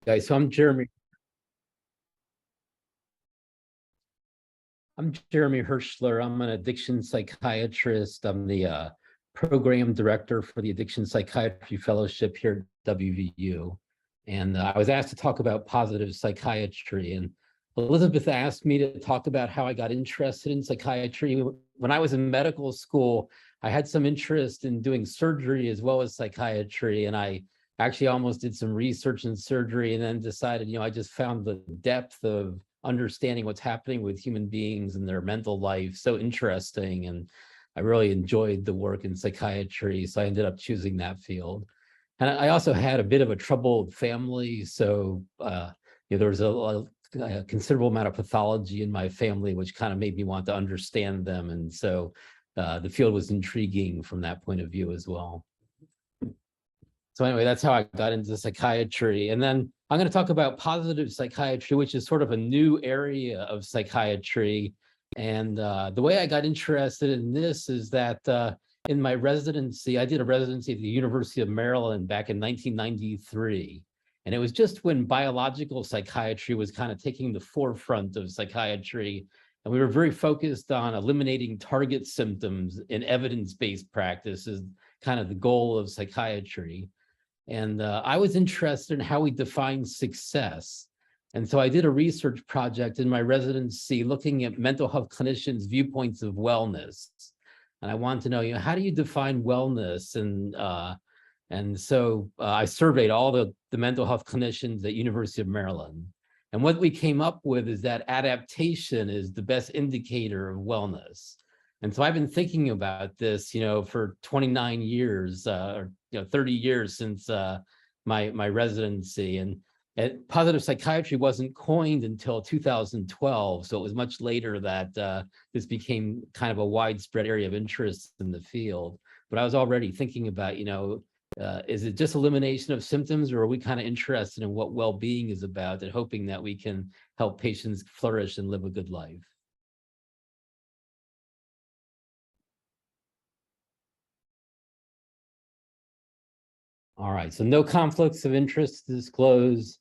guys. So I'm Jeremy. I'm Jeremy Herschler. I'm an addiction psychiatrist. I'm the program director for the Addiction Psychiatry Fellowship here at WVU. And I was asked to talk about positive psychiatry. And Elizabeth asked me to talk about how I got interested in psychiatry. When I was in medical school, I had some interest in doing surgery as well as psychiatry. And I actually almost did some research in surgery and then decided, I just found the depth of understanding what's happening with human beings and their mental life so interesting. And I really enjoyed the work in psychiatry. So I ended up choosing that field. And I also had a bit of a troubled family. So there was a considerable amount of pathology in my family, which kind of made me want to understand them. And so the field was intriguing from that point of view as well. So anyway, that's how I got into psychiatry. And then I'm going to talk about positive psychiatry, which is sort of a new area of psychiatry. And the way I got interested in this is that in my residency, I did a residency at the University of Maryland back in 1993. And it was just when biological psychiatry was kind of taking the forefront of psychiatry. And we were very focused on eliminating target symptoms in evidence-based practice is kind of the goal of psychiatry. And I was interested in how we define success. And so I did a research project in my residency looking at mental health clinicians' viewpoints of wellness. And I wanted to know, how do you define wellness? And so I surveyed all the mental health clinicians at University of Maryland. And what we came up with is that adaptation is the best indicator of wellness. And so I've been thinking about this, for 29 years, or 30 years since my residency. And positive psychiatry wasn't coined until 2012. So it was much later that this became kind of a widespread area of interest in the field. But I was already thinking about, is it just elimination of symptoms, or are we kind of interested in what well-being is about and hoping that we can help patients flourish and live a good life? All right, so no conflicts of interest to disclose.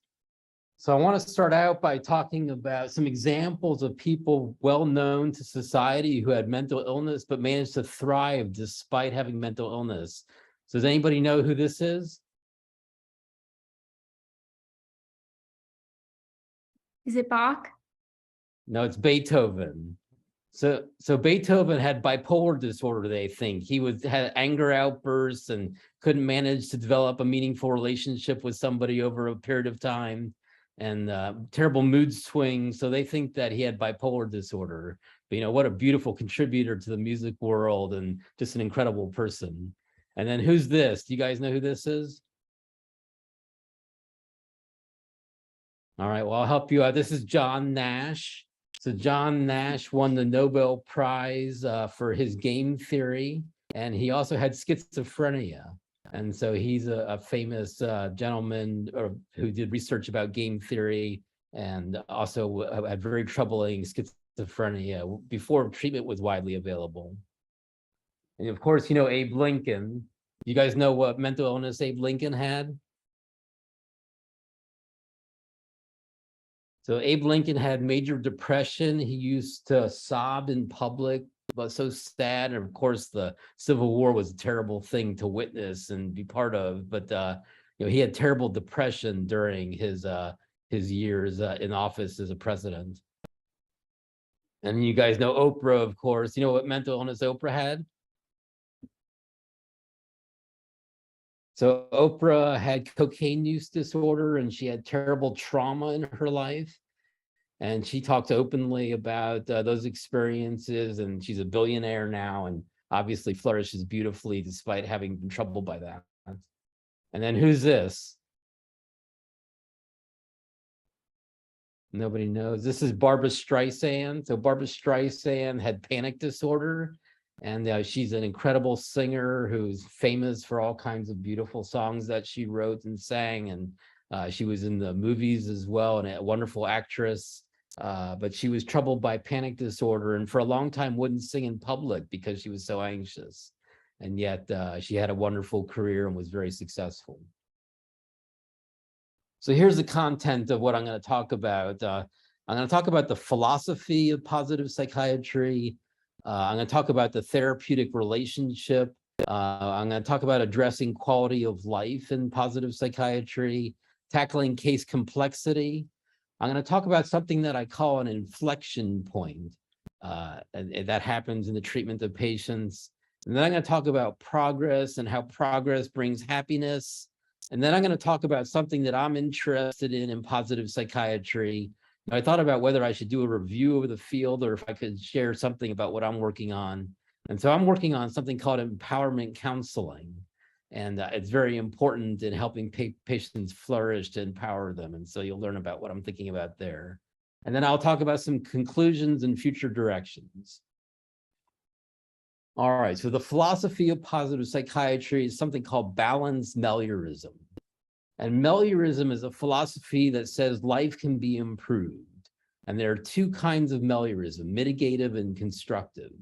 So I want to start out by talking about some examples of people well known to society who had mental illness but managed to thrive despite having mental illness. So does anybody know who this is? Is it Bach? No, it's Beethoven. So Beethoven had bipolar disorder, they think. He had anger outbursts and couldn't manage to develop a meaningful relationship with somebody over a period of time, and terrible mood swings. So they think that he had bipolar disorder. But what a beautiful contributor to the music world and just an incredible person. And then who's this? Do you guys know who this is? All right, well, I'll help you out. This is John Nash. So John Nash won the Nobel Prize for his game theory, and he also had schizophrenia. And so he's a famous gentleman who did research about game theory and also had very troubling schizophrenia before treatment was widely available. And of course, Abe Lincoln. You guys know what mental illness Abe Lincoln had? So Abe Lincoln had major depression. He used to sob in public, but so sad. And of course, the Civil War was a terrible thing to witness and be part of. But he had terrible depression during his years in office as a president. And you guys know Oprah, of course. You know what mental illness Oprah had? So Oprah had cocaine use disorder, and she had terrible trauma in her life. And she talked openly about those experiences, and she's a billionaire now and obviously flourishes beautifully despite having been troubled by that. And then who's this? Nobody knows. This is Barbra Streisand. So Barbra Streisand had panic disorder. And she's an incredible singer who's famous for all kinds of beautiful songs that she wrote and sang. And she was in the movies as well, and a wonderful actress. But she was troubled by panic disorder, and for a long time wouldn't sing in public because she was so anxious. And yet she had a wonderful career and was very successful. So here's the content of what I'm going to talk about. I'm going to talk about the philosophy of positive psychiatry. I'm going to talk about the therapeutic relationship. I'm going to talk about addressing quality of life in positive psychiatry, tackling case complexity. I'm going to talk about something that I call an inflection point, and that happens in the treatment of patients. And then I'm going to talk about progress and how progress brings happiness. And then I'm going to talk about something that I'm interested in positive psychiatry. I thought about whether I should do a review of the field or if I could share something about what I'm working on. And so I'm working on something called empowerment counseling. And it's very important in helping patients flourish to empower them. And so you'll learn about what I'm thinking about there. And then I'll talk about some conclusions and future directions. All right, so the philosophy of positive psychiatry is something called balanced Meliorism. And Meliorism is a philosophy that says life can be improved. And there are two kinds of Meliorism, mitigative and constructive.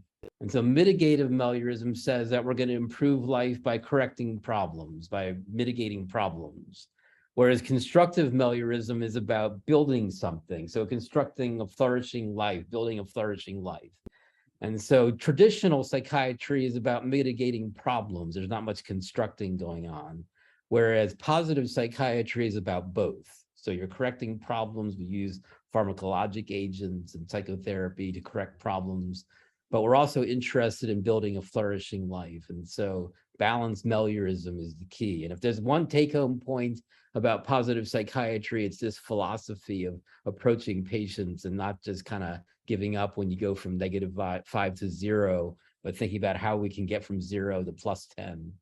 And so mitigative Meliorism says that we're going to improve life by correcting problems, by mitigating problems. Whereas constructive Meliorism is about building something. So constructing a flourishing life, building a flourishing life. And so traditional psychiatry is about mitigating problems. There's not much constructing going on. Whereas positive psychiatry is about both. So you're correcting problems. We use pharmacologic agents and psychotherapy to correct problems, but we're also interested in building a flourishing life. And so balanced Meliorism is the key. And if there's one take-home point about positive psychiatry, it's this philosophy of approaching patients and not just kind of giving up when you go from -5 to 0, but thinking about how we can get from 0 to +10.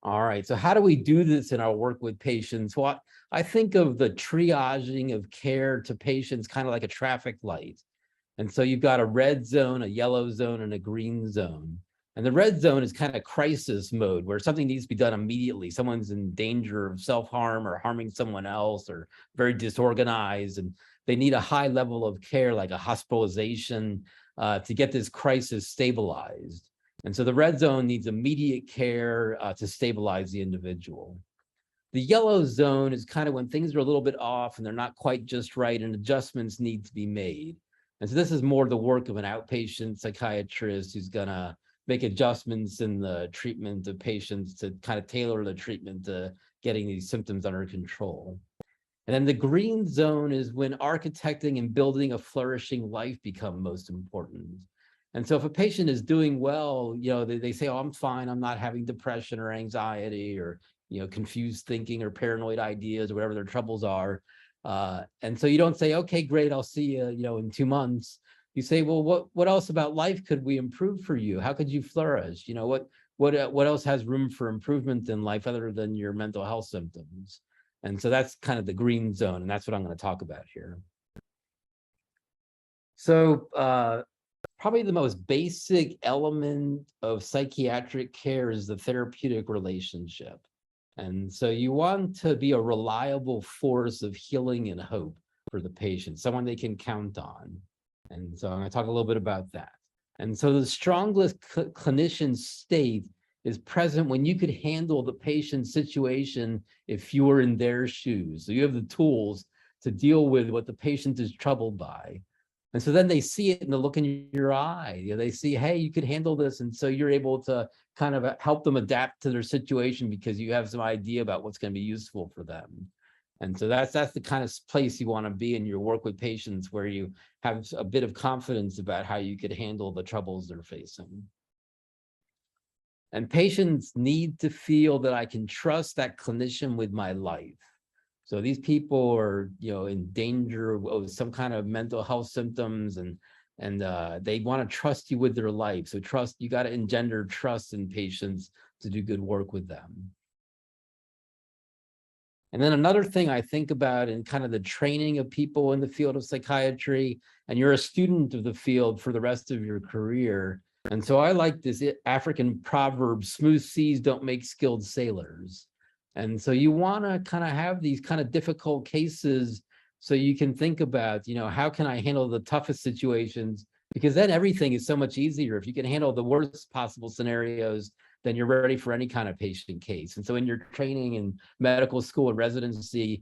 All right, so how do we do this in our work with patients? Well, I think of the triaging of care to patients kind of like a traffic light. And so you've got a red zone, a yellow zone, and a green zone. And the red zone is kind of crisis mode where something needs to be done immediately. Someone's in danger of self-harm or harming someone else or very disorganized, and they need a high level of care like a hospitalization to get this crisis stabilized. And so the red zone needs immediate care to stabilize the individual. The yellow zone is kind of when things are a little bit off and they're not quite just right and adjustments need to be made. And so this is more the work of an outpatient psychiatrist who's gonna make adjustments in the treatment of patients to kind of tailor the treatment to getting these symptoms under control. And then the green zone is when architecting and building a flourishing life become most important. And so if a patient is doing well, they say, oh, I'm fine, I'm not having depression or anxiety or, confused thinking or paranoid ideas or whatever their troubles are. And so you don't say, okay, great, I'll see you, in 2 months. You say, well, what else about life could we improve for you? How could you flourish? What else has room for improvement in life other than your mental health symptoms? And so that's kind of the green zone, and that's what I'm going to talk about here. So probably the most basic element of psychiatric care is the therapeutic relationship. And so you want to be a reliable force of healing and hope for the patient, someone they can count on. And so I'm going to talk a little bit about that. And so the strongest clinician state is present when you could handle the patient's situation if you were in their shoes. So you have the tools to deal with what the patient is troubled by. And so then they see it in the look in your eye. They see, hey, you could handle this. And so you're able to kind of help them adapt to their situation because you have some idea about what's going to be useful for them. And so that's the kind of place you want to be in your work with patients, where you have a bit of confidence about how you could handle the troubles they're facing. And patients need to feel that I can trust that clinician with my life. So these people are, in danger of some kind of mental health symptoms, and they want to trust you with their life. So you got to engender trust in patients to do good work with them. And then another thing I think about in kind of the training of people in the field of psychiatry, and you're a student of the field for the rest of your career. And so I like this African proverb, smooth seas don't make skilled sailors. And so you want to kind of have these kind of difficult cases so you can think about, how can I handle the toughest situations? Because then everything is so much easier. If you can handle the worst possible scenarios, then you're ready for any kind of patient case. And so in your training in medical school and residency,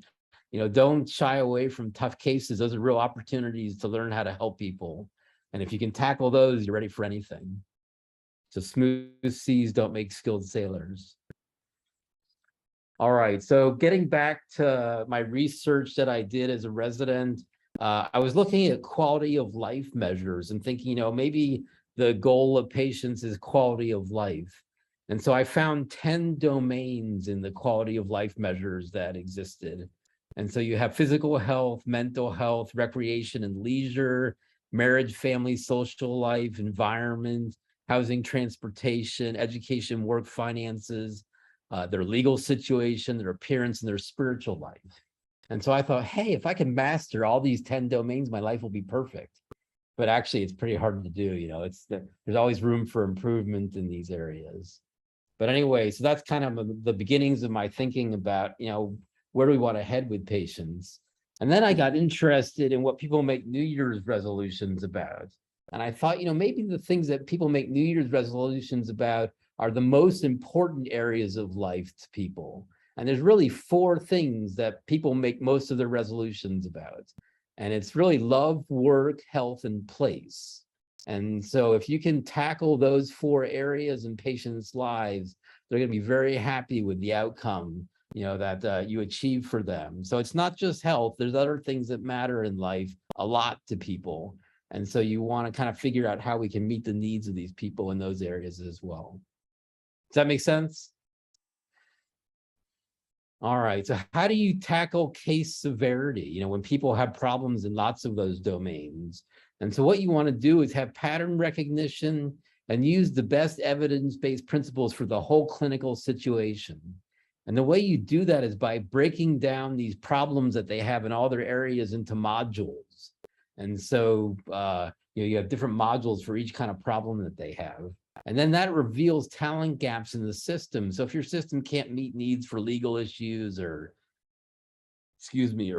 don't shy away from tough cases. Those are real opportunities to learn how to help people. And if you can tackle those, you're ready for anything. So smooth seas don't make skilled sailors. All right, so getting back to my research that I did as a resident, I was looking at quality of life measures and thinking, maybe the goal of patients is quality of life. And so I found 10 domains in the quality of life measures that existed. And so you have physical health, mental health, recreation and leisure, marriage, family, social life, environment, housing, transportation, education, work, finances, their legal situation, their appearance, and their spiritual life. And so I thought, hey, if I can master all these 10 domains, my life will be perfect. But actually, it's pretty hard to do. There's always room for improvement in these areas. But anyway, so that's kind of the beginnings of my thinking about, where do we want to head with patients? And then I got interested in what people make New Year's resolutions about. And I thought, maybe the things that people make New Year's resolutions about are the most important areas of life to people. And there's really 4 things that people make most of their resolutions about. And it's really love, work, health, and place. And so if you can tackle those 4 areas in patients' lives, they're going to be very happy with the outcome, that you achieve for them. So it's not just health. There's other things that matter in life a lot to people. And so you want to kind of figure out how we can meet the needs of these people in those areas as well. Does that make sense? All right, so how do you tackle case severity? When people have problems in lots of those domains. And so what you want to do is have pattern recognition and use the best evidence-based principles for the whole clinical situation. And the way you do that is by breaking down these problems that they have in all their areas into modules. And so you have different modules for each kind of problem that they have. And then that reveals talent gaps in the system. So if your system can't meet needs for legal issues or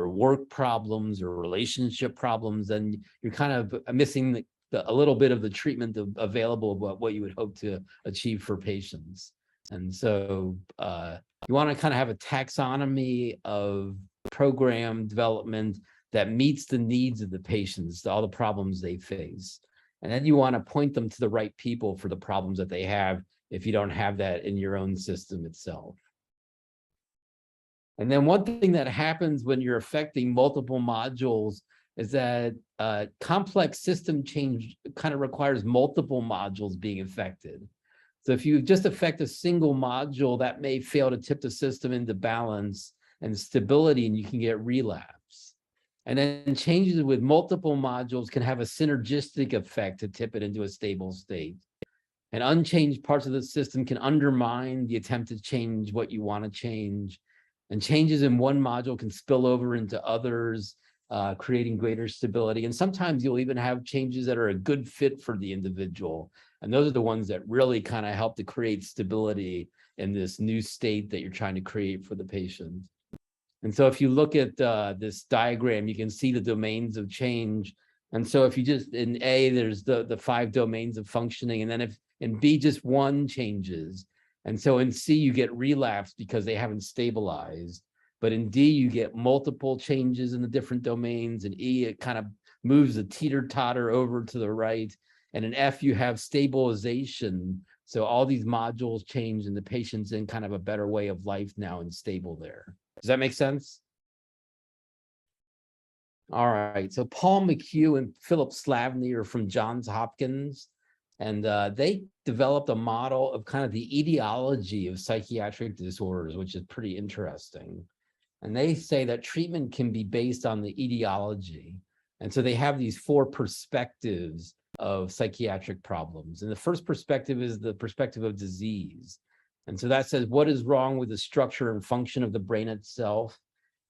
work problems or relationship problems, then you're kind of missing a little bit of the treatment available of what you would hope to achieve for patients. And so you want to kind of have a taxonomy of program development that meets the needs of the patients, all the problems they face. And then you want to point them to the right people for the problems that they have if you don't have that in your own system itself. And then one thing that happens when you're affecting multiple modules is that complex system change kind of requires multiple modules being affected. So if you just affect a single module, that may fail to tip the system into balance and stability, and you can get relapse. And then changes with multiple modules can have a synergistic effect to tip it into a stable state. And unchanged parts of the system can undermine the attempt to change what you want to change. And changes in one module can spill over into others, creating greater stability. And sometimes you'll even have changes that are a good fit for the individual. And those are the ones that really kind of help to create stability in this new state that you're trying to create for the patient. And so if you look at this diagram, you can see the domains of change. And so if you just, in A, there's the 5 domains of functioning. And then if in B, just one changes. And so in C, you get relapse because they haven't stabilized. But in D, you get multiple changes in the different domains. In E, it kind of moves the teeter-totter over to the right. And in F, you have stabilization. So all these modules change and the patient's in kind of a better way of life now and stable there. Does that make sense? All right, so Paul McHugh and Phillip Slavney are from Johns Hopkins, and they developed a model of kind of the etiology of psychiatric disorders, which is pretty interesting. And they say that treatment can be based on the etiology. And so they have these 4 perspectives of psychiatric problems. And the first perspective is the perspective of disease. And so that says, what is wrong with the structure and function of the brain itself?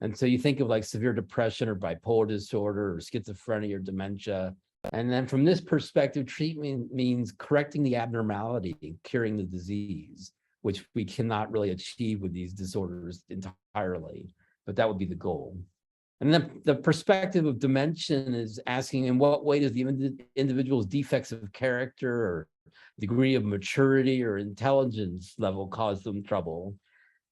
And so you think of like severe depression or bipolar disorder or schizophrenia or dementia. And then from this perspective, treatment means correcting the abnormality, curing the disease, which we cannot really achieve with these disorders entirely, but that would be the goal. And then the perspective of dimension is asking, in what way does the individual's defects of character or degree of maturity or intelligence level caused them trouble.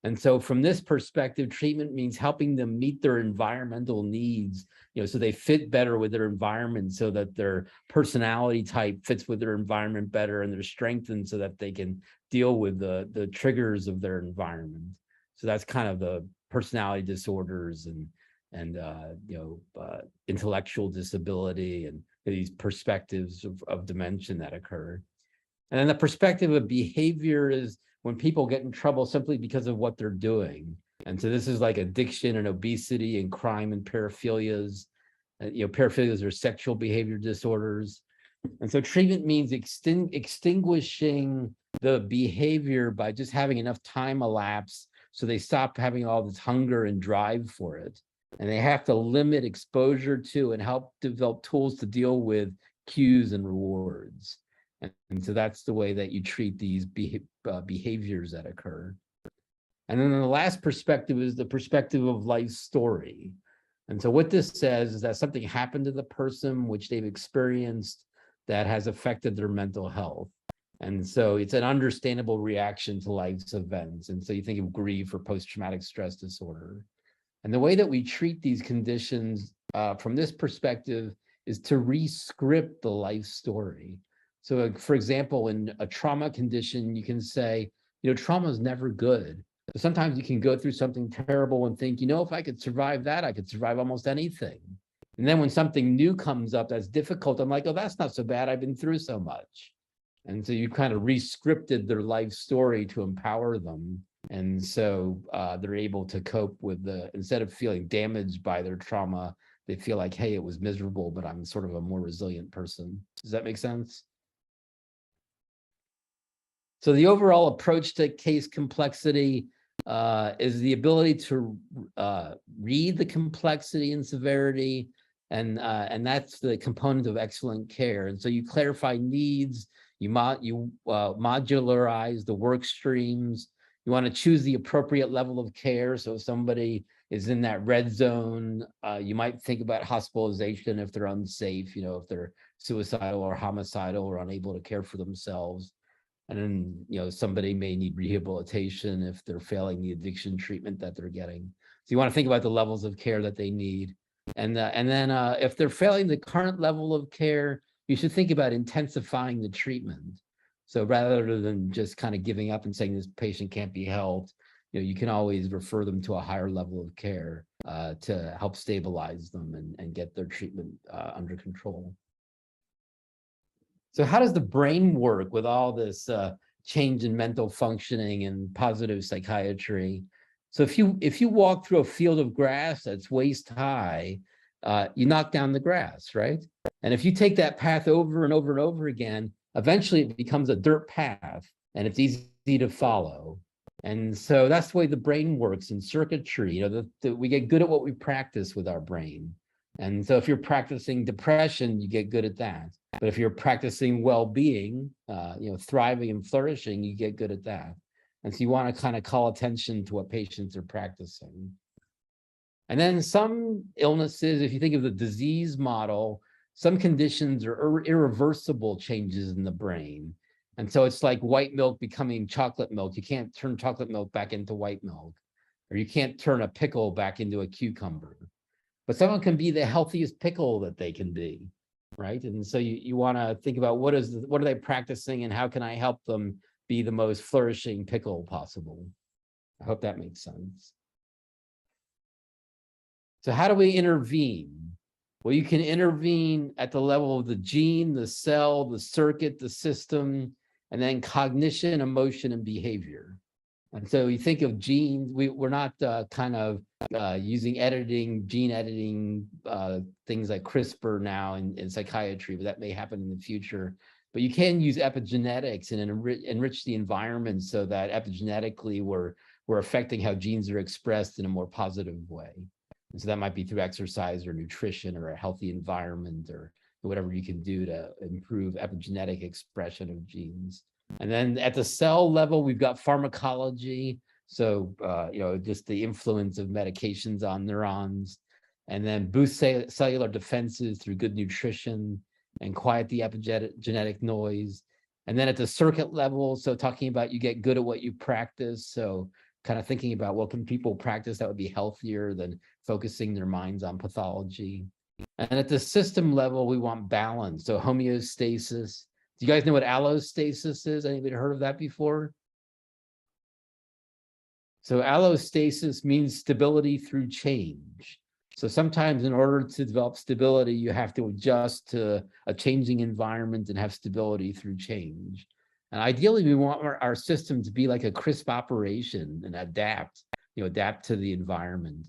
And so from this perspective, treatment means helping them meet their environmental needs, so they fit better with their environment, so that their personality type fits with their environment better, and they're strengthened so that they can deal with the triggers of their environment. So that's kind of the personality disorders and intellectual disability and these perspectives of dimension that occur. And then the perspective of behavior is when people get in trouble simply because of what they're doing. And so this is like addiction and obesity and crime and paraphilias. Paraphilias are sexual behavior disorders. And so treatment means extinguishing the behavior by just having enough time elapse so they stop having all this hunger and drive for it. And they have to limit exposure to and help develop tools to deal with cues and rewards. And so that's the way that you treat these behaviors that occur. And then the last perspective is the perspective of life story. And so what this says is that something happened to the person which they've experienced that has affected their mental health. And so it's an understandable reaction to life's events. And so you think of grief or post-traumatic stress disorder. And the way that we treat these conditions from this perspective is to re-script the life story. So for example, in a trauma condition, you can say, trauma is never good. But sometimes you can go through something terrible and think, if I could survive that, I could survive almost anything. And then when something new comes up that's difficult, I'm like, oh, that's not so bad. I've been through so much. And so you kind of re-scripted their life story to empower them. And so they're able to cope with instead of feeling damaged by their trauma, they feel like, hey, it was miserable, but I'm sort of a more resilient person. Does that make sense? So the overall approach to case complexity is the ability to read the complexity and severity, and that's the component of excellent care. And so you clarify needs, you modularize the work streams, you want to choose the appropriate level of care. So if somebody is in that red zone, you might think about hospitalization if they're unsafe, if they're suicidal or homicidal or unable to care for themselves. And then, somebody may need rehabilitation if they're failing the addiction treatment that they're getting. So you want to think about the levels of care that they need. And then if they're failing the current level of care, you should think about intensifying the treatment. So rather than just kind of giving up and saying this patient can't be helped, you can always refer them to a higher level of care to help stabilize them and get their treatment under control. So how does the brain work with all this change in mental functioning and positive psychiatry? So if you walk through a field of grass that's waist high, you knock down the grass, right? And if you take that path over and over and over again, eventually it becomes a dirt path and it's easy to follow. And so that's the way the brain works in circuitry. We get good at what we practice with our brain. And so if you're practicing depression, you get good at that. But if you're practicing well-being, thriving and flourishing, you get good at that. And so you want to kind of call attention to what patients are practicing. And then some illnesses, if you think of the disease model, some conditions are irreversible changes in the brain. And so it's like white milk becoming chocolate milk. You can't turn chocolate milk back into white milk, or you can't turn a pickle back into a cucumber. But someone can be the healthiest pickle that they can be, right? And so you want to think about what are they practicing and how can I help them be the most flourishing pickle possible? I hope that makes sense. So how do we intervene? Well, you can intervene at the level of the gene, the cell, the circuit, the system, and then cognition, emotion, and behavior. And so you think of genes, we're not using gene editing, things like CRISPR now in psychiatry, but that may happen in the future. But you can use epigenetics and enrich the environment so that epigenetically we're affecting how genes are expressed in a more positive way. And so that might be through exercise or nutrition or a healthy environment or whatever you can do to improve epigenetic expression of genes. And then at the cell level, we've got pharmacology. So, just the influence of medications on neurons, and then boost cellular defenses through good nutrition and quiet the epigenetic noise. And then at the circuit level, so talking about you get good at what you practice. So kind of thinking about what can people practice that would be healthier than focusing their minds on pathology. And at the system level, we want balance. So homeostasis. Do you guys know what allostasis is? Anybody heard of that before? So allostasis means stability through change. So sometimes in order to develop stability, you have to adjust to a changing environment and have stability through change. And ideally, we want our system to be like a crisp operation and adapt to the environment.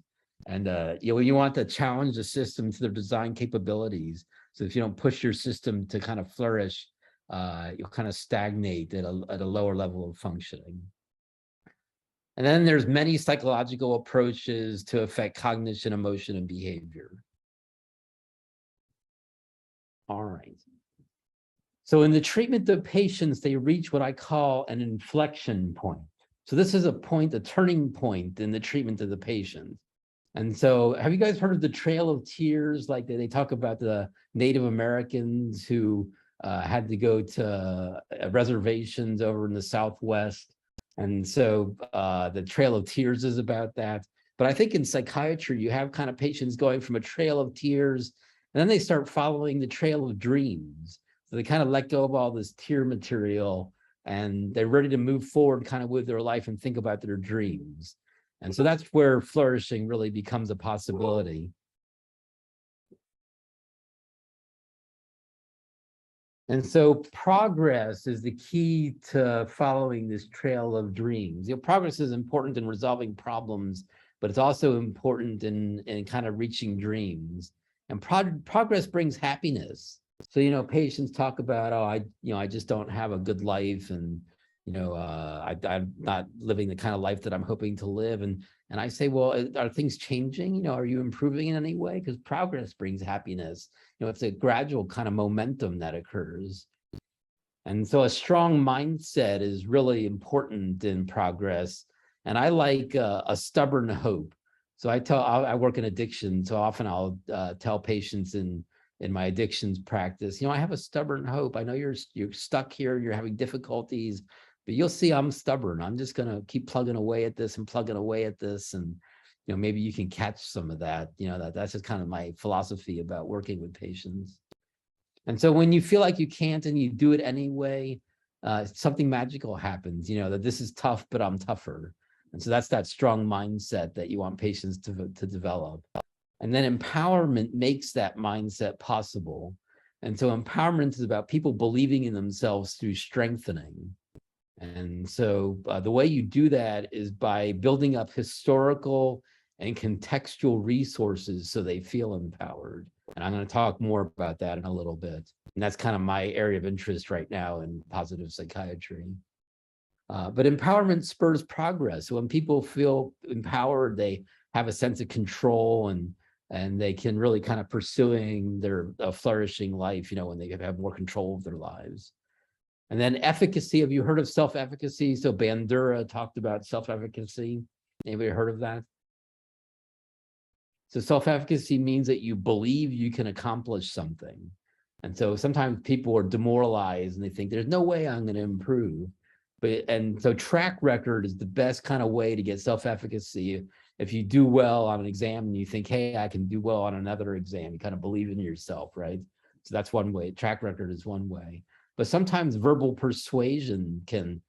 And you want to challenge the system to their design capabilities. So if you don't push your system to kind of flourish, you'll kind of stagnate at a lower level of functioning. And then there's many psychological approaches to affect cognition, emotion, and behavior. All right. So in the treatment of patients, they reach what I call an inflection point. So this is a turning point in the treatment of the patient. And so have you guys heard of the Trail of Tears? Like they talk about the Native Americans who had to go to reservations over in the Southwest. And so the Trail of Tears is about that. But I think in psychiatry, you have kind of patients going from a trail of tears, and then they start following the trail of dreams. So they kind of let go of all this tear material, and they're ready to move forward kind of with their life and think about their dreams. And so that's where flourishing really becomes a possibility. And so progress is the key to following this trail of dreams. Progress is important in resolving problems, but it's also important in kind of reaching dreams. And progress brings happiness. So, patients talk about, I just don't have a good life, and I'm not living the kind of life that I'm hoping to live. And I say, well, are things changing? Are you improving in any way? Because progress brings happiness. It's a gradual kind of momentum that occurs. And so a strong mindset is really important in progress. And I like a stubborn hope. So I work in addiction. So often I'll tell patients in my addictions practice, I have a stubborn hope. I know you're stuck here, you're having difficulties, but you'll see I'm stubborn. I'm just going to keep plugging away at this and plugging away at this. And, maybe you can catch some of that. That's just kind of my philosophy about working with patients. And so when you feel like you can't and you do it anyway, something magical happens, that this is tough, but I'm tougher. And so that's that strong mindset that you want patients to develop. And then empowerment makes that mindset possible. And so empowerment is about people believing in themselves through strengthening. And so the way you do that is by building up historical and contextual resources so they feel empowered. And I'm going to talk more about that in a little bit. And that's kind of my area of interest right now in positive psychiatry. But empowerment spurs progress. So when people feel empowered, they have a sense of control, and they can really kind of pursuing their flourishing life, when they have more control of their lives. And then efficacy. Have you heard of self-efficacy? So Bandura talked about self-efficacy. Anybody heard of that? So self-efficacy means that you believe you can accomplish something. And so sometimes people are demoralized and they think there's no way I'm going to improve. And so track record is the best kind of way to get self-efficacy. If you do well on an exam and you think, hey, I can do well on another exam, you kind of believe in yourself, right? So that's one way. Track record is one way. But sometimes verbal persuasion can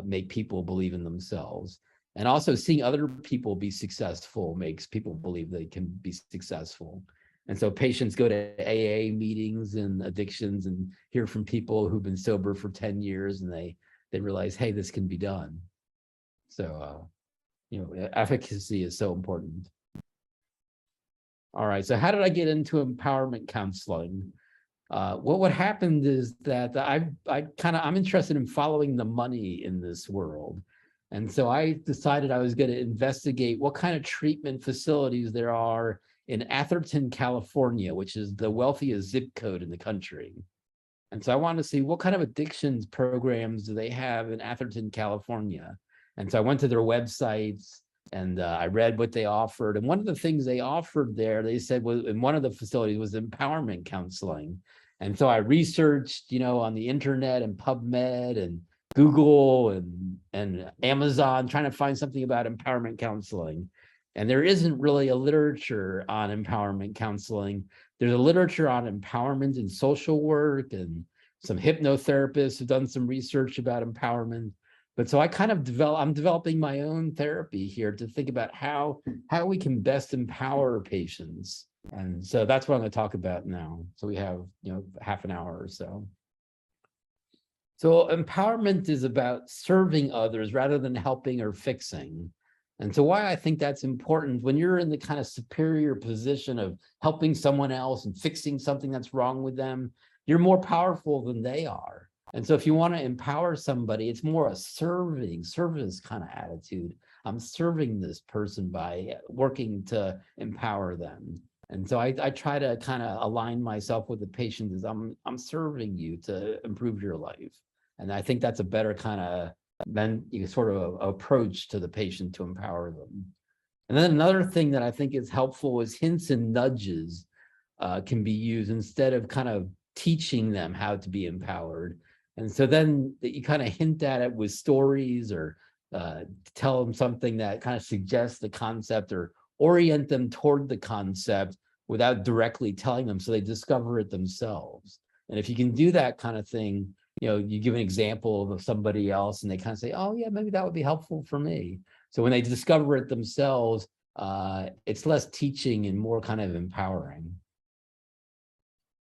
make people believe in themselves. And also seeing other people be successful makes people believe they can be successful. And so patients go to AA meetings and addictions and hear from people who've been sober for 10 years, and they realize, hey, this can be done. So, efficacy is so important. All right, so how did I get into empowerment counseling? What happened is that I'm interested in following the money in this world. And so I decided I was going to investigate what kind of treatment facilities there are in Atherton, California, which is the wealthiest zip code in the country. And so I wanted to see what kind of addictions programs do they have in Atherton, California. And so I went to their websites and I read what they offered. And one of the things they offered there, they said was in one of the facilities was empowerment counseling. And so I researched, on the internet and PubMed and Google and Amazon, trying to find something about empowerment counseling. And there isn't really a literature on empowerment counseling. There's a literature on empowerment in social work, and some hypnotherapists have done some research about empowerment. But so I kind of I'm developing my own therapy here to think about how we can best empower patients. And so that's what I'm going to talk about now. So we have, half an hour or so. So empowerment is about serving others rather than helping or fixing. And so why I think that's important, when you're in the kind of superior position of helping someone else and fixing something that's wrong with them, you're more powerful than they are. And so if you want to empower somebody, it's more a service kind of attitude. I'm serving this person by working to empower them. And so I try to kind of align myself with the patient as I'm serving you to improve your life. And I think that's a better kind of sort of approach to the patient to empower them. And then another thing that I think is helpful is hints and nudges can be used instead of kind of teaching them how to be empowered. And so then you kind of hint at it with stories, or tell them something that kind of suggests the concept, or orient them toward the concept without directly telling them, so they discover it themselves. And if you can do that kind of thing, you give an example of somebody else and they kind of say, oh yeah, maybe that would be helpful for me. So when they discover it themselves, it's less teaching and more kind of empowering.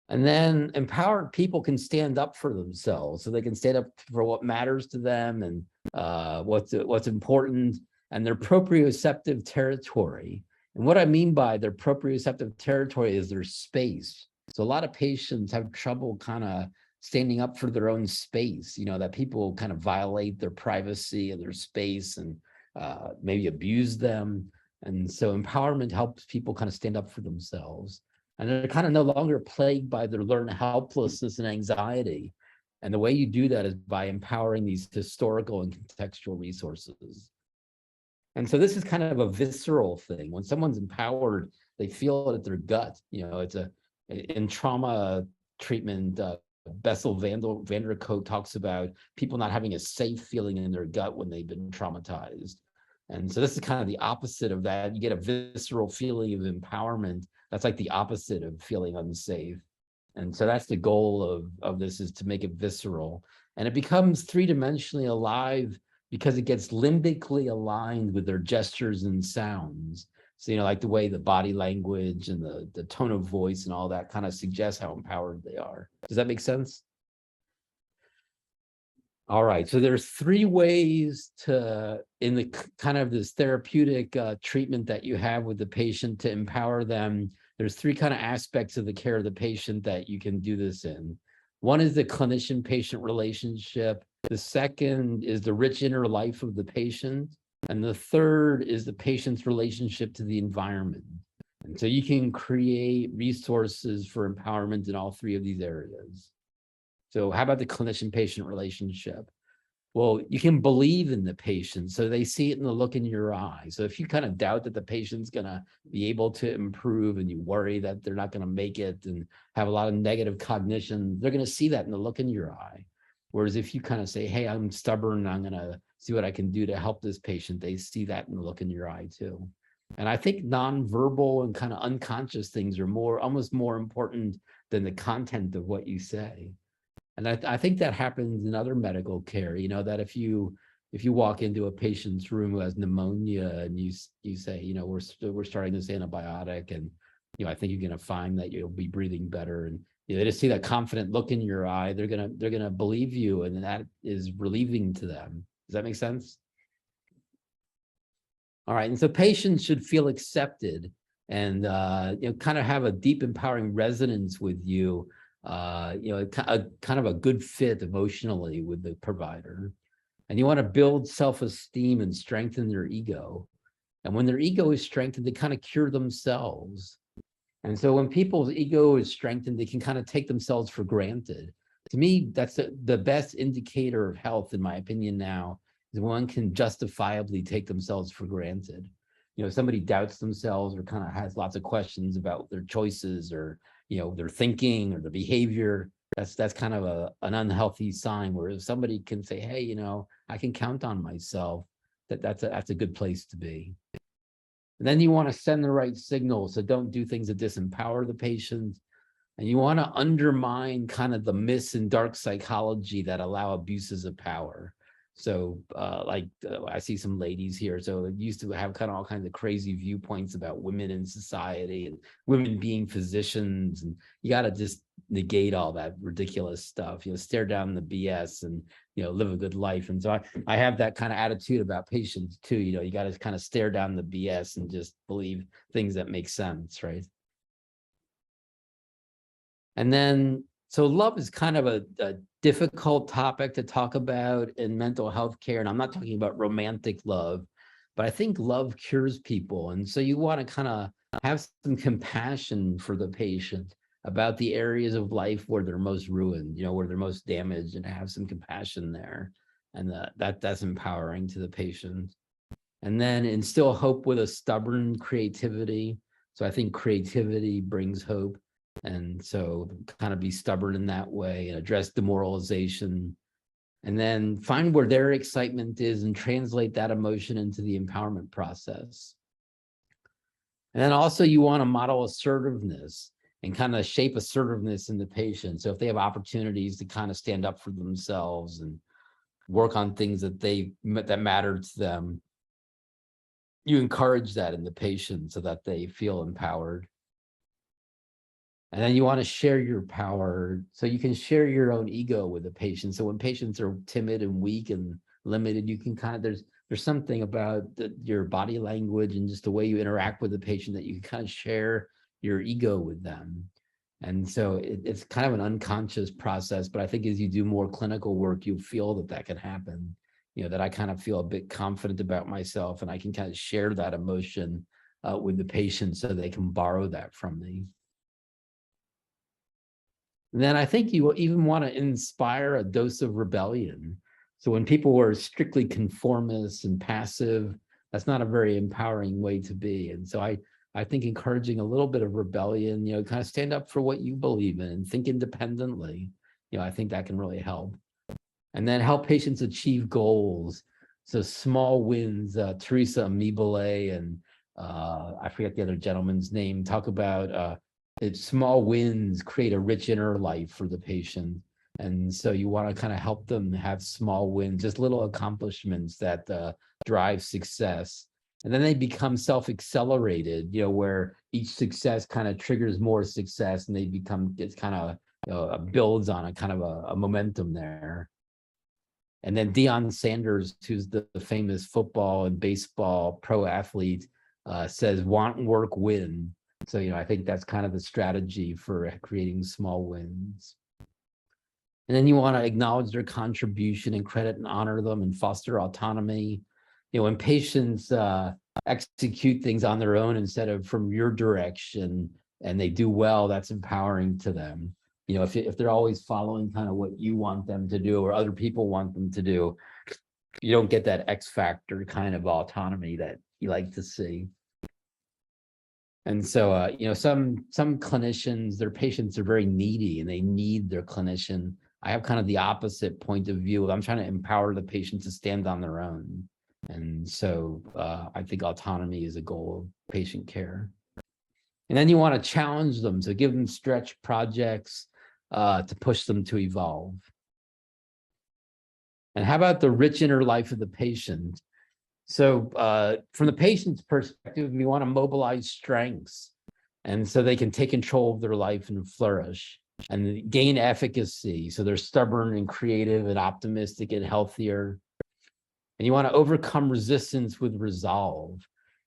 And then empowered people can stand up for themselves. So they can stand up for what matters to them and what's important, and their proprioceptive territory. And what I mean by their proprioceptive territory is their space. So a lot of patients have trouble kind of standing up for their own space, that people kind of violate their privacy and their space and maybe abuse them. And so empowerment helps people kind of stand up for themselves. And they're kind of no longer plagued by their learned helplessness and anxiety. And the way you do that is by empowering these historical and contextual resources. And so this is kind of a visceral thing. When someone's empowered, they feel it at their gut. It's in trauma treatment, Bessel van der Kolk talks about people not having a safe feeling in their gut when they've been traumatized. And so this is kind of the opposite of that. You get a visceral feeling of empowerment. That's like the opposite of feeling unsafe. And so that's the goal of this, is to make it visceral. And it becomes three-dimensionally alive because it gets limbically aligned with their gestures and sounds. So, like the way the body language and the tone of voice and all that kind of suggests how empowered they are. Does that make sense? All right, so there's three ways in the kind of this therapeutic treatment that you have with the patient to empower them. There's three kind of aspects of the care of the patient that you can do this in. One is the clinician-patient relationship. The second is the rich inner life of the patient. And the third is the patient's relationship to the environment. And so you can create resources for empowerment in all three of these areas. So how about the clinician-patient relationship? Well, you can believe in the patient, so they see it in the look in your eye. So if you kind of doubt that the patient's going to be able to improve, and you worry that they're not going to make it and have a lot of negative cognition, they're going to see that in the look in your eye. Whereas if you kind of say, hey, I'm stubborn, I'm going to see what I can do to help this patient, they see that in the look in your eye too. And I think nonverbal and kind of unconscious things are almost more important than the content of what you say. And I think that happens in other medical care, that if you walk into a patient's room who has pneumonia and you say, we're starting this antibiotic, and, I think you're going to find that you'll be breathing better. And they just see that confident look in your eye, they're going to believe you. And that is relieving to them. Does that make sense? All right. And so patients should feel accepted and, kind of have a deep, empowering resonance with you. Kind of a good fit emotionally with the provider. And you want to build self-esteem and strengthen their ego. And when their ego is strengthened, they kind of cure themselves. And so when people's ego is strengthened, they can kind of take themselves for granted. To me, that's the best indicator of health, in my opinion now, is one can justifiably take themselves for granted. Somebody doubts themselves or kind of has lots of questions about their choices, or their thinking or their behavior. That's kind of an unhealthy sign, where if somebody can say, hey, I can count on myself, that's a good place to be. And then you want to send the right signals. So don't do things that disempower the patient. And you want to undermine kind of the myths and dark psychology that allow abuses of power. So I see some ladies here. So it used to have kind of all kinds of crazy viewpoints about women in society and women being physicians. And you got to just negate all that ridiculous stuff, stare down the BS and, live a good life. And so I have that kind of attitude about patients too. You got to kind of stare down the BS and just believe things that make sense, right? And then, so love is kind of a difficult topic to talk about in mental health care. And I'm not talking about romantic love, but I think love cures people. And so you want to kind of have some compassion for the patient about the areas of life where they're most ruined, where they're most damaged, and have some compassion there. And that's empowering to the patient. And then instill hope with a stubborn creativity. So I think creativity brings hope. And so kind of be stubborn in that way and address demoralization. And then find where their excitement is and translate that emotion into the empowerment process. And then also you want to model assertiveness and kind of shape assertiveness in the patient. So if they have opportunities to kind of stand up for themselves and work on things that matter to them, you encourage that in the patient so that they feel empowered. And then you want to share your power, so you can share your own ego with the patient. So when patients are timid and weak and limited, you can kind of, there's something about your body language and just the way you interact with the patient that you can kind of share your ego with them. And so it's kind of an unconscious process, but I think as you do more clinical work, you'll feel that can happen. That I kind of feel a bit confident about myself, and I can kind of share that emotion with the patient so they can borrow that from me. And then I think you will even want to inspire a dose of rebellion. So when people are strictly conformist and passive, that's not a very empowering way to be. And so I think encouraging a little bit of rebellion, kind of stand up for what you believe in and think independently, I think that can really help. And then help patients achieve goals. So small wins, Teresa Amibile and I forget the other gentleman's name, talk about small wins create a rich inner life for the patient. And so you want to kind of help them have small wins, just little accomplishments that drive success. And then they become self-accelerated, where each success kind of triggers more success, and they become, it's kind of builds on a kind of a momentum there. And then Deion Sanders, who's the famous football and baseball pro athlete, says, want, work, win. So, I think that's kind of the strategy for creating small wins. And then you want to acknowledge their contribution and credit and honor them and foster autonomy. When patients execute things on their own instead of from your direction, and they do well, that's empowering to them. If they're always following kind of what you want them to do or other people want them to do, you don't get that X factor kind of autonomy that you like to see. And so, some clinicians, their patients are very needy and they need their clinician. I have kind of the opposite point of view. I'm trying to empower the patient to stand on their own. And so I think autonomy is a goal of patient care. And then you want to challenge them. So give them stretch projects to push them to evolve. And how about the rich inner life of the patient? So from the patient's perspective, we want to mobilize strengths, and so they can take control of their life and flourish and gain efficacy. So they're stubborn and creative and optimistic and healthier. And you want to overcome resistance with resolve.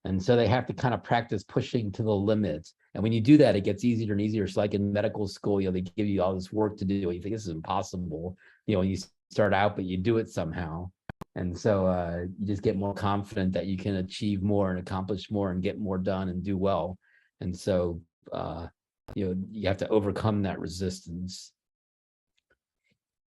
And so they have to kind of practice pushing to the limit. And when you do that, it gets easier and easier. It's like in medical school, they give you all this work to do. You think this is impossible, you start out, but you do it somehow. And so you just get more confident that you can achieve more and accomplish more and get more done and do well. And so, you have to overcome that resistance.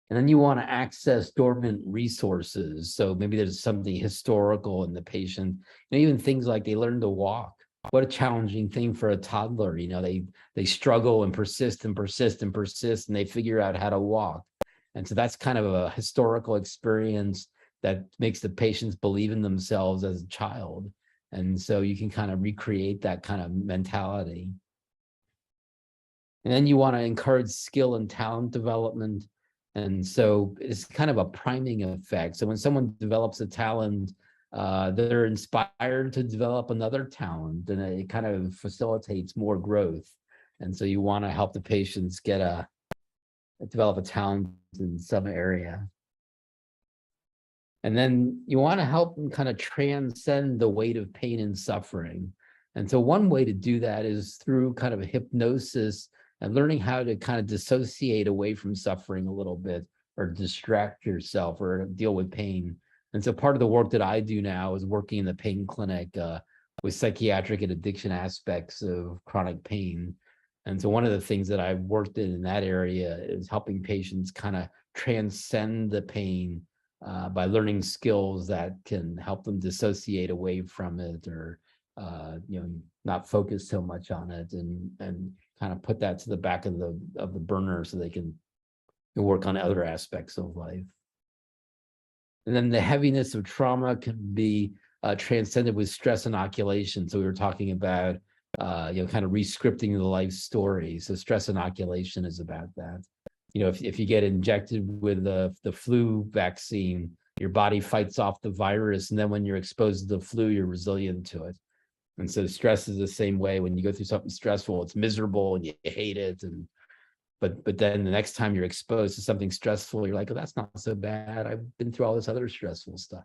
And then you want to access dormant resources. So maybe there's something historical in the patient, even things like they learn to walk. what a challenging thing for a toddler. They struggle and persist and persist and persist, and they figure out how to walk. And so that's kind of a historical experience that makes the patients believe in themselves as a child. And so you can kind of recreate that kind of mentality. And then you want to encourage skill and talent development. And so it's kind of a priming effect. So when someone develops a talent, they're inspired to develop another talent, and it kind of facilitates more growth. And so you want to help the patients develop a talent in some area. And then you want to help them kind of transcend the weight of pain and suffering. And so one way to do that is through kind of a hypnosis and learning how to kind of dissociate away from suffering a little bit, or distract yourself, or deal with pain. And so part of the work that I do now is working in the pain clinic with psychiatric and addiction aspects of chronic pain. And so one of the things that I've worked in that area is helping patients kind of transcend the pain by learning skills that can help them dissociate away from it, or not focus so much on it, and kind of put that to the back of the burner so they can work on other aspects of life. And then the heaviness of trauma can be transcended with stress inoculation. So we were talking about kind of re-scripting the life story. So stress inoculation is about that. If you get injected with the flu vaccine, your body fights off the virus, and then when you're exposed to the flu, you're resilient to it. And so stress is the same way. When you go through something stressful, it's miserable and you hate it. But then the next time you're exposed to something stressful, you're like, oh, that's not so bad. I've been through all this other stressful stuff.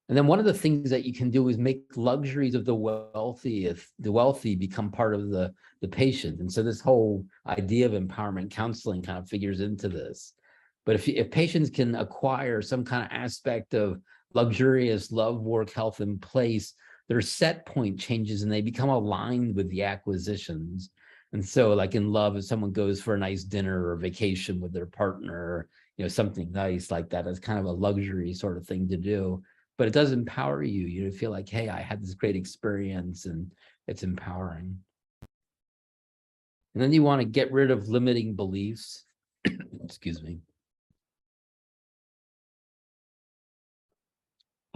And then one of the things that you can do is make luxuries of the wealthy become part of the patient. And so this whole idea of empowerment counseling kind of figures into this. But if patients can acquire some kind of aspect of luxurious love, work, health, and place, their set point changes and they become aligned with the acquisitions. And so like in love, if someone goes for a nice dinner or vacation with their partner, something nice like that, is kind of a luxury sort of thing to do. But it does empower you. You feel like, hey, I had this great experience, and it's empowering. And then you want to get rid of limiting beliefs. Excuse me.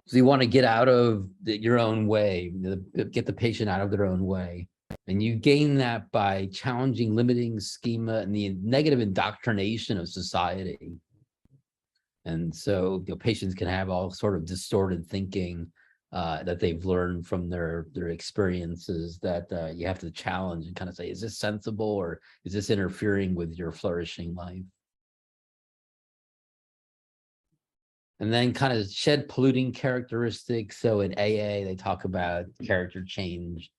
So you want to get out of your own way, get the patient out of their own way. And you gain that by challenging limiting schema and the negative indoctrination of society. And so patients can have all sort of distorted thinking that they've learned from their experiences that you have to challenge and kind of say, is this sensible, or is this interfering with your flourishing life? And then kind of shed polluting characteristics. So in AA, they talk about character change.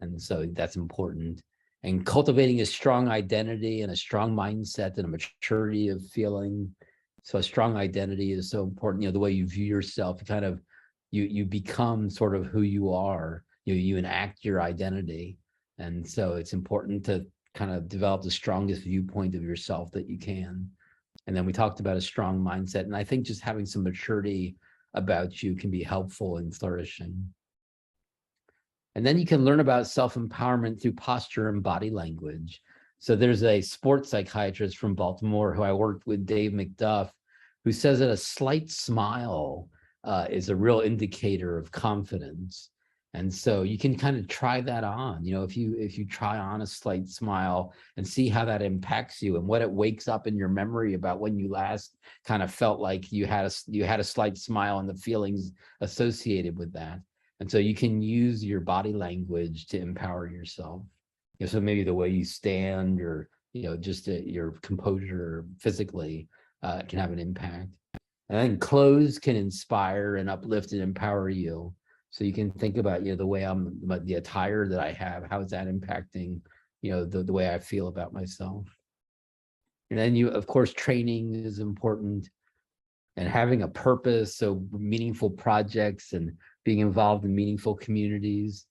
And so that's important. And cultivating a strong identity and a strong mindset and a maturity of feeling. So a strong identity is so important. The way you view yourself, you become sort of who you are. You enact your identity. And so it's important to kind of develop the strongest viewpoint of yourself that you can. And then we talked about a strong mindset. And I think just having some maturity about you can be helpful in flourishing. And then you can learn about self-empowerment through posture and body language. So there's a sports psychiatrist from Baltimore who I worked with, Dave McDuff, who says that a slight smile is a real indicator of confidence. And so you can kind of try that on, if you try on a slight smile and see how that impacts you and what it wakes up in your memory about when you last kind of felt like you had a slight smile and the feelings associated with that. And so you can use your body language to empower yourself. So maybe the way you stand, or just your composure physically can have an impact. And then clothes can inspire and uplift and empower you. So you can think about, the way the attire that I have, how is that impacting, the way I feel about myself. And then of course, training is important, and having a purpose. So meaningful projects and being involved in meaningful communities,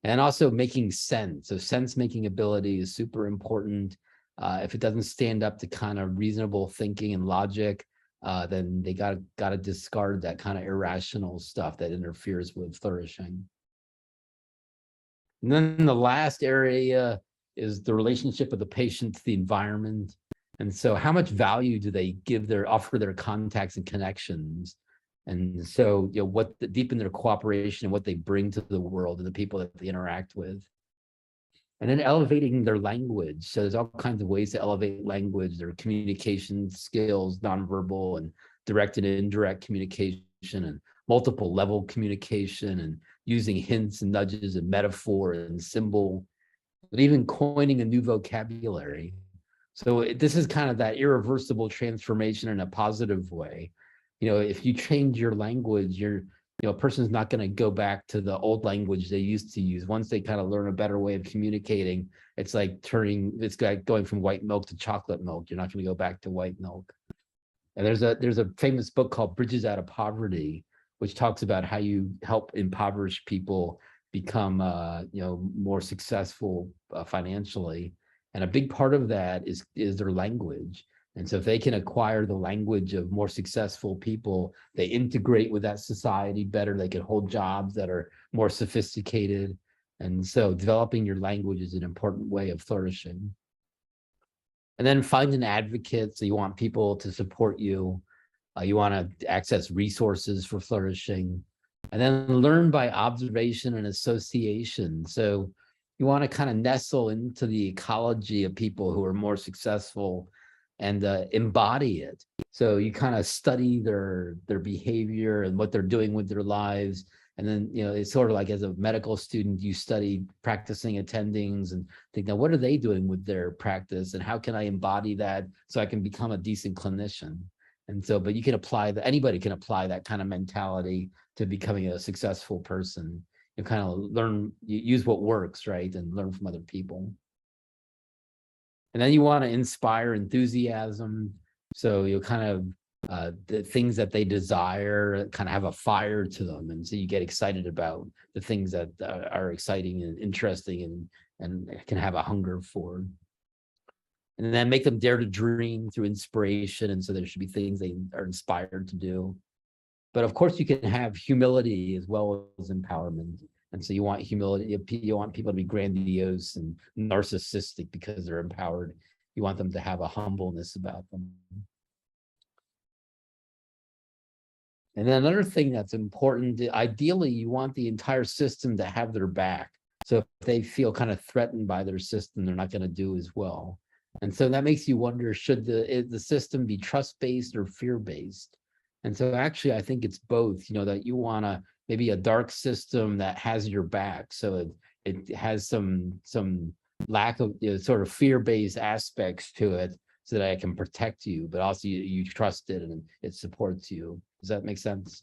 and also making sense. So sense-making ability is super important. If it doesn't stand up to kind of reasonable thinking and logic, then they gotta discard that kind of irrational stuff that interferes with flourishing. And then the last area is the relationship of the patient to the environment. And so how much value do they offer their contacts and connections? And so, deepen their cooperation and what they bring to the world and the people that they interact with. And then elevating their language. So there's all kinds of ways to elevate language, their communication skills, nonverbal and direct and indirect communication, and multiple level communication, and using hints and nudges and metaphor and symbol, but even coining a new vocabulary. So this is kind of that irreversible transformation in a positive way. If you change your language, a person's not going to go back to the old language they used to use. Once they kind of learn a better way of communicating, it's like going from white milk to chocolate milk. You're not going to go back to white milk. And there's a famous book called Bridges Out of Poverty, which talks about how you help impoverished people become more successful financially. And a big part of that is their language. And so if they can acquire the language of more successful people, they integrate with that society better. They can hold jobs that are more sophisticated. And so developing your language is an important way of flourishing. And then find an advocate. So you want people to support you. You want to access resources for flourishing. And then learn by observation and association. So you want to kind of nestle into the ecology of people who are more successful and embody it. So you kind of study their behavior and what they're doing with their lives. And then, it's sort of like as a medical student, you study practicing attendings and think, now, what are they doing with their practice? And how can I embody that so I can become a decent clinician? And so, but you can apply that, anybody can apply that kind of mentality to becoming a successful person. You kind of learn, you use what works, right? And learn from other people. And then you want to inspire enthusiasm. So you kind of, the things that they desire kind of have a fire to them. And so you get excited about the things that are exciting and interesting and can have a hunger for. And then make them dare to dream through inspiration. And so there should be things they are inspired to do. But of course, you can have humility as well as empowerment. And so you want humility, you want people to be grandiose and narcissistic because they're empowered. You want them to have a humbleness about them. And then another thing that's important, ideally, you want the entire system to have their back. So if they feel kind of threatened by their system, they're not going to do as well. And so that makes you wonder, should the system be trust-based or fear-based? And so actually, I think it's both, that you want maybe a dark system that has your back. So it has some lack of sort of fear-based aspects to it so that it can protect you, but also you trust it and it supports you. Does that make sense?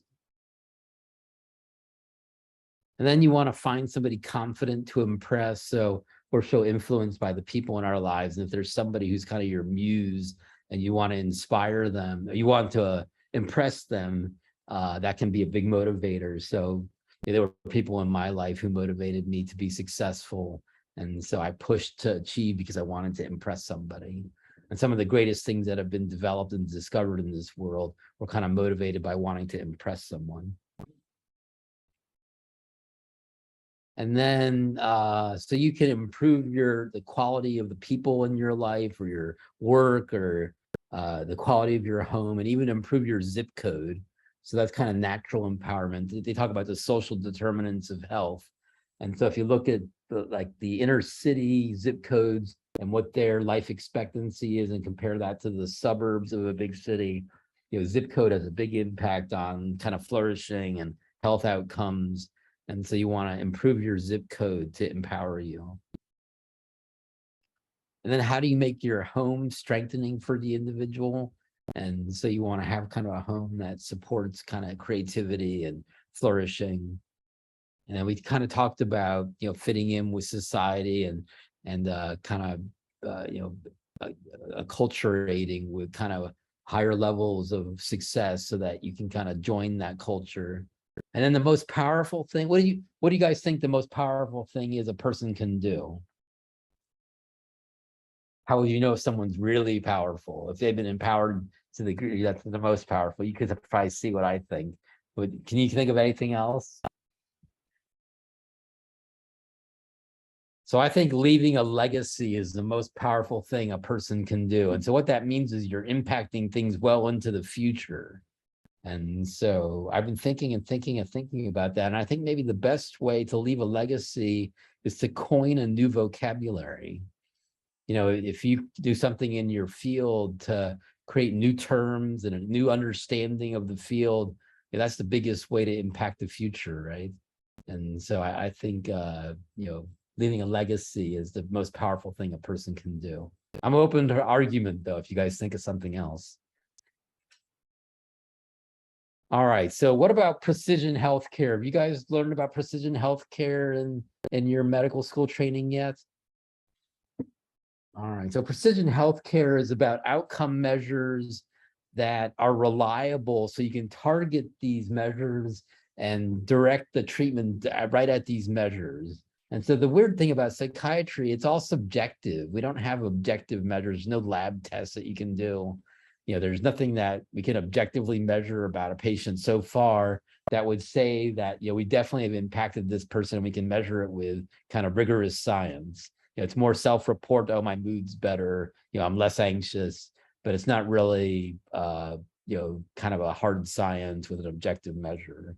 And then you want to find somebody confident to impress. So we're so influenced by the people in our lives. And if there's somebody who's kind of your muse and you want to inspire them, you want to impress them, that can be a big motivator. So there were people in my life who motivated me to be successful. And so I pushed to achieve because I wanted to impress somebody. And some of the greatest things that have been developed and discovered in this world were kind of motivated by wanting to impress someone. And then, so you can improve the quality of the people in your life or your work or the quality of your home, and even improve your zip code. So that's kind of natural empowerment. They talk about the social determinants of health. And so if you look at the inner city zip codes and what their life expectancy is and compare that to the suburbs of a big city, zip code has a big impact on kind of flourishing and health outcomes. And so you want to improve your zip code to empower you. And then how do you make your home strengthening for the individual? And so you want to have kind of a home that supports kind of creativity and flourishing. And then we kind of talked about, fitting in with society and kind of, acculturating with kind of higher levels of success so that you can kind of join that culture. And then the most powerful thing, what do you guys think the most powerful thing is a person can do? How will you know if someone's really powerful? If they've been empowered to the degree that's the most powerful, you could probably see what I think. But can you think of anything else? So I think leaving a legacy is the most powerful thing a person can do. And so what that means is you're impacting things well into the future. And so I've been thinking and thinking and thinking about that. And I think maybe the best way to leave a legacy is to coin a new vocabulary. You know, if you do something in your field to create new terms and a new understanding of the field, that's the biggest way to impact the future, right? And so I think, leaving a legacy is the most powerful thing a person can do. I'm open to argument, though, if you guys think of something else. All right, so what about precision healthcare? Have you guys learned about precision healthcare in your medical school training yet? All right, so precision healthcare is about outcome measures that are reliable, so you can target these measures and direct the treatment right at these measures. And so the weird thing about psychiatry, it's all subjective. We don't have objective measures, no lab tests that you can do. You know, there's nothing that we can objectively measure about a patient so far that would say that, we definitely have impacted this person and we can measure it with kind of rigorous science. It's more self-report, oh, my mood's better, I'm less anxious, but it's not really, kind of a hard science with an objective measure.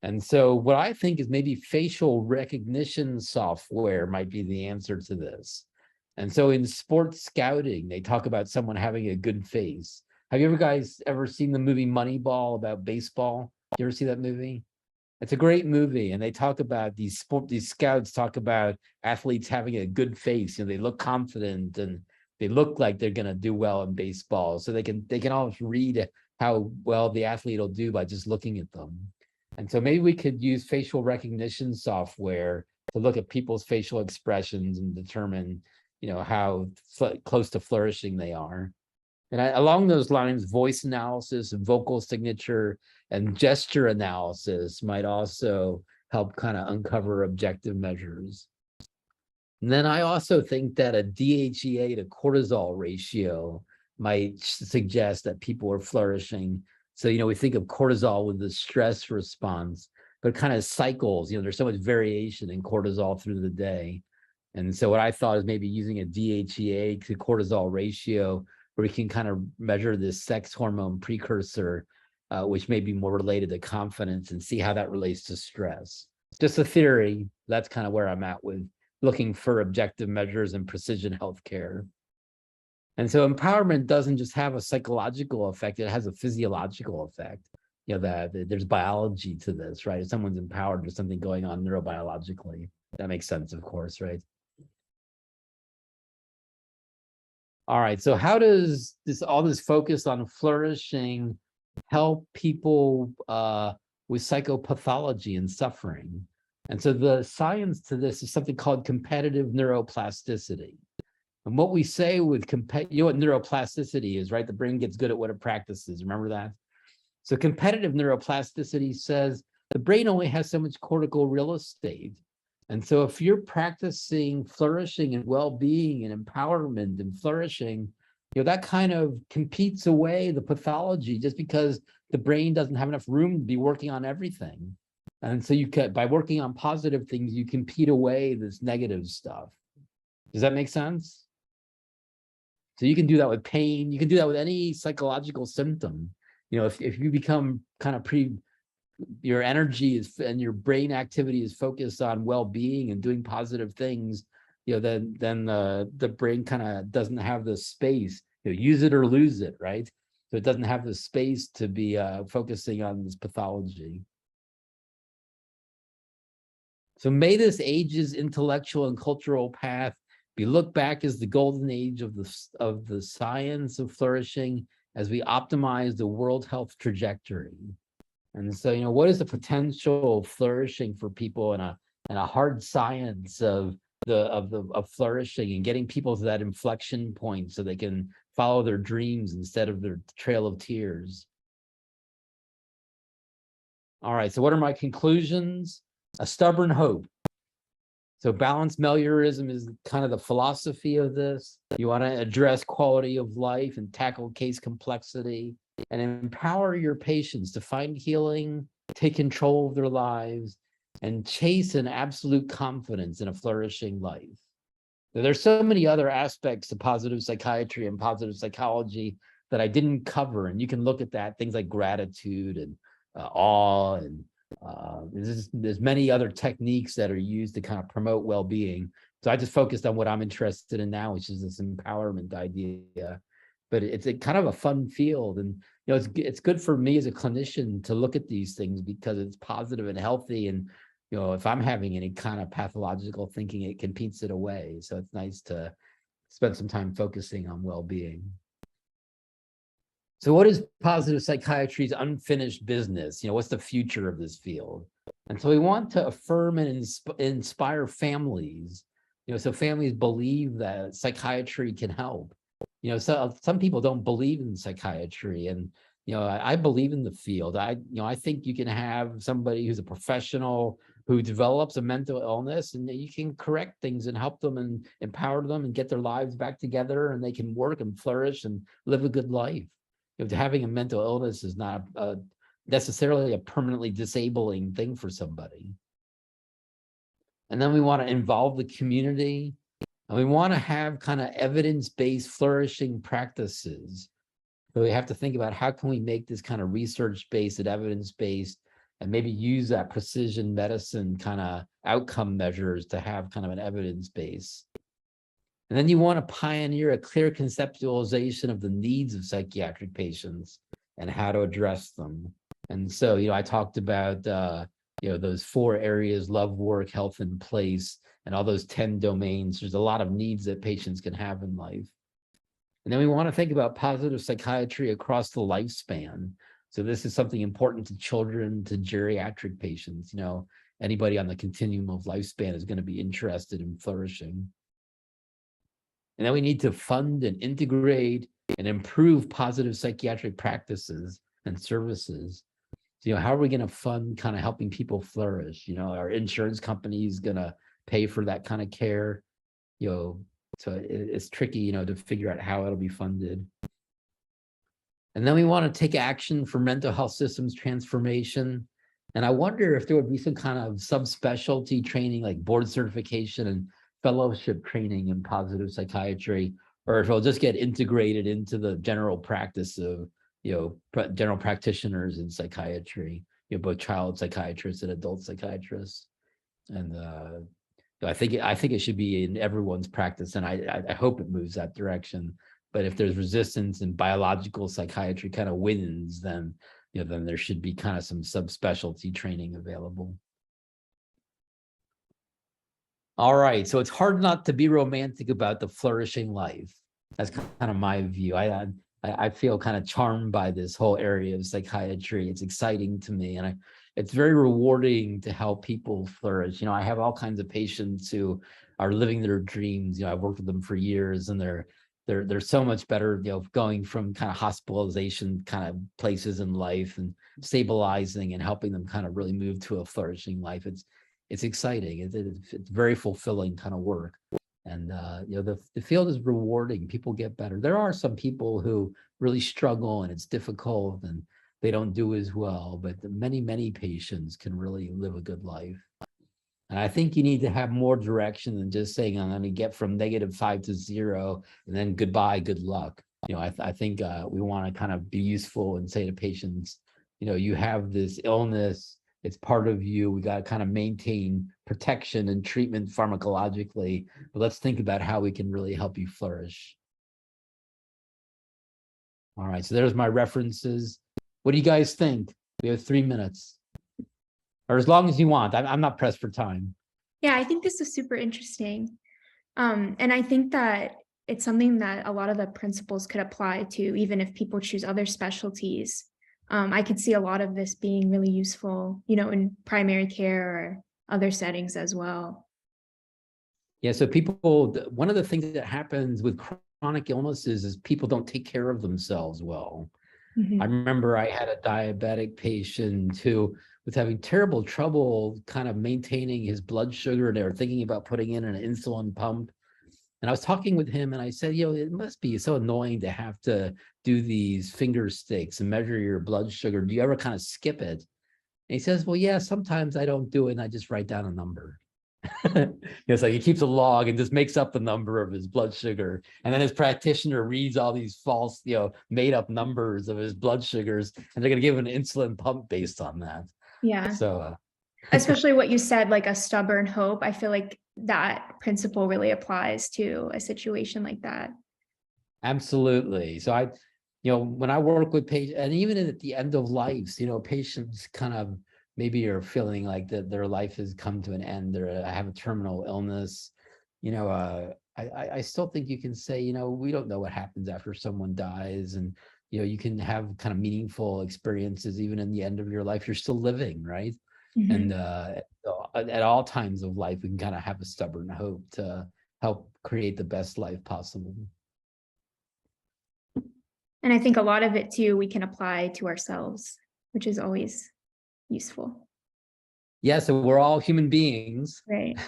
And so what I think is maybe facial recognition software might be the answer to this. And so in sports scouting, they talk about someone having a good face. Have you guys ever seen the movie Moneyball about baseball? You ever see that movie? It's a great movie, and they talk about these scouts talk about athletes having a good face. They look confident and they look like they're going to do well in baseball. So they can always read how well the athlete will do by just looking at them. And so maybe we could use facial recognition software to look at people's facial expressions and determine, how close to flourishing they are. And along those lines, voice analysis, vocal signature, and gesture analysis might also help kind of uncover objective measures. And then I also think that a DHEA to cortisol ratio might suggest that people are flourishing. So, we think of cortisol with the stress response, but it kind of cycles. There's so much variation in cortisol through the day. And so what I thought is maybe using a DHEA to cortisol ratio where we can kind of measure this sex hormone precursor, which may be more related to confidence, and see how that relates to stress. Just a theory. That's kind of where I'm at with looking for objective measures in precision healthcare. And so empowerment doesn't just have a psychological effect, it has a physiological effect. That there's biology to this, right? If someone's empowered, there's something going on neurobiologically. That makes sense, of course, right? All right, so how does all this focus on flourishing help people with psychopathology and suffering? And so the science to this is something called competitive neuroplasticity. And what we say with what neuroplasticity is, right? The brain gets good at what it practices. Remember that? So competitive neuroplasticity says the brain only has so much cortical real estate. And so if you're practicing flourishing and well-being and empowerment and flourishing, that kind of competes away the pathology just because the brain doesn't have enough room to be working on everything. And so by working on positive things, you compete away this negative stuff. Does that make sense? So you can do that with pain. You can do that with any psychological symptom. If you become kind of your energy and your brain activity is focused on well-being and doing positive things, then the brain kind of doesn't have the space. Use it or lose it, right? So it doesn't have the space to be focusing on this pathology. So may this age's intellectual and cultural path be looked back as the golden age of the science of flourishing as we optimize the world health trajectory. And so, what is the potential of flourishing for people in a hard science of flourishing and getting people to that inflection point so they can follow their dreams instead of their trail of tears? All right, so what are my conclusions? A stubborn hope. So balanced Meliorism is kind of the philosophy of this. You want to address quality of life and tackle case complexity and empower your patients to find healing, take control of their lives, and chase an absolute confidence in a flourishing life. There's so many other aspects to positive psychiatry and positive psychology that I didn't cover, and you can look at that, things like gratitude and awe, and there's many other techniques that are used to kind of promote well-being. So I just focused on what I'm interested in now, which is this empowerment idea. But it's a kind of a fun field, and it's good for me as a clinician to look at these things because it's positive and healthy, and if I'm having any kind of pathological thinking, it competes it away. So it's nice to spend some time focusing on well-being. So what is positive psychiatry's unfinished business? What's the future of this field? And so we want to affirm and inspire families, so families believe that psychiatry can help. So some people don't believe in psychiatry, and I believe in the field. I think you can have somebody who's a professional who develops a mental illness, and you can correct things and help them and empower them and get their lives back together, and they can work and flourish and live a good life. Having a mental illness is not necessarily a permanently disabling thing for somebody. And then we want to involve the community, and we want to have kind of evidence-based flourishing practices. So we have to think about how can we make this kind of research-based and evidence-based, and maybe use that precision medicine kind of outcome measures to have kind of an evidence base. And then you want to pioneer a clear conceptualization of the needs of psychiatric patients and how to address them. And so, I talked about, those 4 areas: love, work, health, and place, and all those 10 domains. There's a lot of needs that patients can have in life. And then we want to think about positive psychiatry across the lifespan. So this is something important to children, to geriatric patients. Anybody on the continuum of lifespan is going to be interested in flourishing. And then we need to fund and integrate and improve positive psychiatric practices and services. So, how are we going to fund kind of helping people flourish? Our insurance company is going to pay for that kind of care. So it's tricky, to figure out how it'll be funded. And then we want to take action for mental health systems transformation. And I wonder if there would be some kind of subspecialty training, like board certification and fellowship training in positive psychiatry, or if it'll just get integrated into the general practice of, general practitioners in psychiatry, both child psychiatrists and adult psychiatrists. And I think it should be in everyone's practice, and I hope it moves that direction. But if there's resistance and biological psychiatry kind of wins, then then there should be kind of some subspecialty training available. All right, so it's hard not to be romantic about the flourishing life. That's kind of my view. I feel kind of charmed by this whole area of psychiatry. It's exciting to me, and it's very rewarding to help people flourish. I have all kinds of patients who are living their dreams. I've worked with them for years, and they're so much better, going from kind of hospitalization kind of places in life and stabilizing and helping them kind of really move to a flourishing life. It's exciting. It's very fulfilling kind of work. And the field is rewarding. People get better. There are some people who really struggle and it's difficult and they don't do as well, but many patients can really live a good life. And I think you need to have more direction than just saying, I'm going to get from -5 to 0 and then goodbye, good luck. I think we want to kind of be useful and say to patients, you have this illness, it's part of you. We got to kind of maintain protection and treatment pharmacologically, but let's think about how we can really help you flourish. All right, so there's my references. What do you guys think? We have 3 minutes. Or as long as you want. I'm not pressed for time. Yeah, I think this is super interesting. And I think that it's something that a lot of the principles could apply to, even if people choose other specialties. I could see a lot of this being really useful, in primary care or other settings as well. Yeah, so one of the things that happens with chronic illnesses is people don't take care of themselves well. Mm-hmm. I remember I had a diabetic patient who was having terrible trouble kind of maintaining his blood sugar. They were thinking about putting in an insulin pump. And I was talking with him and I said, it must be so annoying to have to do these finger sticks and measure your blood sugar. Do you ever kind of skip it? And he says, well, yeah, sometimes I don't do it and I just write down a number. So he keeps a log and just makes up the number of his blood sugar. And then his practitioner reads all these false, made up numbers of his blood sugars, and they're going to give him an insulin pump based on that. Yeah. So, especially what you said, like a stubborn hope. I feel like that principle really applies to a situation like that. Absolutely. So when I work with patients, and even at the end of life, patients kind of maybe are feeling like that their life has come to an end, or have a terminal illness, I still think you can say, we don't know what happens after someone dies, and you can have kind of meaningful experiences even in the end of your life. You're still living, right? And at all times of life, we can kind of have a stubborn hope to help create the best life possible. And I think a lot of it too, we can apply to ourselves, which is always useful. Yeah, so we're all human beings. Right.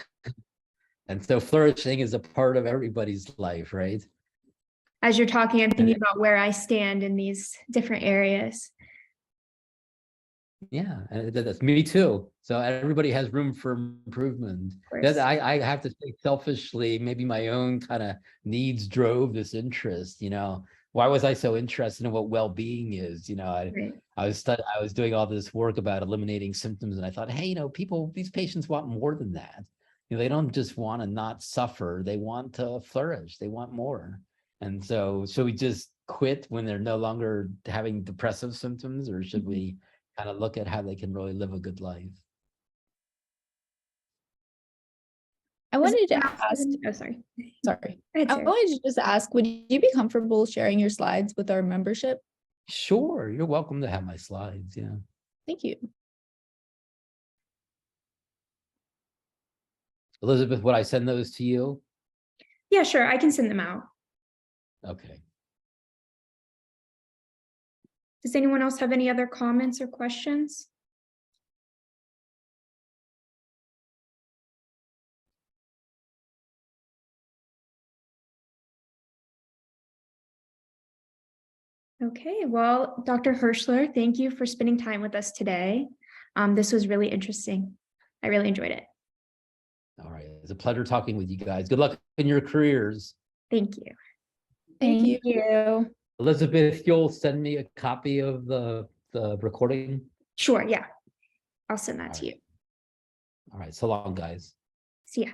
And so flourishing is a part of everybody's life, right? As you're talking, I'm thinking about where I stand in these different areas. Yeah, and that's me too. So everybody has room for improvement. I have to say, selfishly, maybe my own kind of needs drove this interest. Why was I so interested in what well-being is? I was doing all this work about eliminating symptoms, and I thought, hey, these patients want more than that. They don't just want to not suffer; they want to flourish. They want more. And so, should we just quit when they're no longer having depressive symptoms, or should we kind of look at how they can really live a good life? I wanted to ask. Oh, sorry. Sorry. I wanted to just ask, would you be comfortable sharing your slides with our membership? Sure. You're welcome to have my slides. Yeah. Thank you. Elizabeth, would I send those to you? Yeah, sure. I can send them out. Okay. Does anyone else have any other comments or questions? Okay, well, Dr. Herschler, thank you for spending time with us today. This was really interesting. I really enjoyed it. All right. It's a pleasure talking with you guys. Good luck in your careers. Thank you. Thank you. Elizabeth, you'll send me a copy of the recording? Sure, yeah. I'll send that to you. All right. So long, guys. See ya.